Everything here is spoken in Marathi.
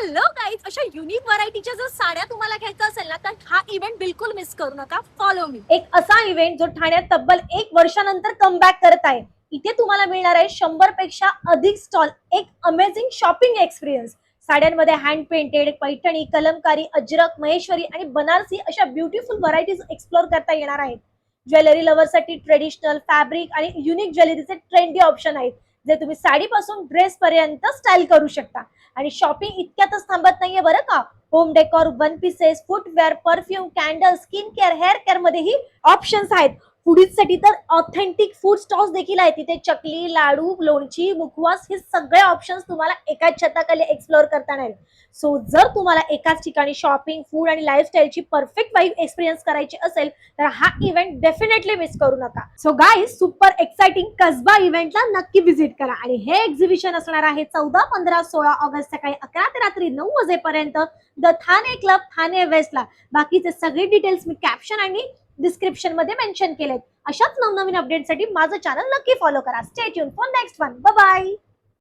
हॅलो गाईज, अशा युनिक व्हरायटीच्या जर साड्या तुम्हाला घ्यायचं असेल ना तर हा इव्हेंट बिलकुल मिस करू नका. Follow me. एक असा इव्हेंट जो ठाण्यात तब्बल 1 वर्षानंतर कमबॅक करत आहे. इथे तुम्हाला मिळणार आहे 100 पेक्षा अधिक स्टॉल, एक अमेझिंग शॉपिंग एक्सपिरियन्स. साड्यांमध्ये हँड पेंटेड, पैठणी, कलमकारी, अजरक, महेश्वरी आणि बनारसी अशा ब्युटिफुल व्हरायटीज एक्सप्लोर करता येणार आहेत. ज्वेलरी लव्हरसाठी ट्रेडिशनल, फॅब्रिक आणि युनिक ज्वेलरीचे ट्रेंडी ऑप्शन आहेत, जे तुम्ही साडीपासून ड्रेस पर्यंत स्टाईल करू शकता. आणि शॉपिंग इतक्यातच थांबत नाहीये बरं का. Home decor, one pieces, footwear, perfume, candle, skin care, hair care मध्येही ऑप्शन्स आहेत. फुडीजसाठी तर ऑथेंटिक फूड स्टॉल्स देखील आहेत. तिथे चकली, लाडू, लोणची, मुखवास हे सगळे ऑप्शन्स तुम्हाला एकाच छताखाली एक्सप्लोर करता येईल. सो जर तुम्हाला एकाच ठिकाणी शॉपिंग, फूड आणि लाईफस्टाईलची परफेक्ट वाईब एक्सपिरियन्स करायची असेल तर हा इव्हेंट डेफिनेटली मिस करू नका. So guys, super exciting Kasba इव्हेंटला नक्की व्हिजिट करा. आणि हे एक्झिबिशन असणार आहे 14, 15, 16 ऑगस्ट सकाळी 11 ते रात्री 9 वाजेपर्यंत द थाने क्लब, थाने वेस्टला. बाकीचे सगळे डिटेल्स मी कॅप्शन आणि डिस्क्रिप्शन मध्ये मेन्शन केलेत. अशाच नवनवीन अपडेटसाठी माझं चॅनल नक्की फॉलो करा. Stay tune for next one. Bye bye.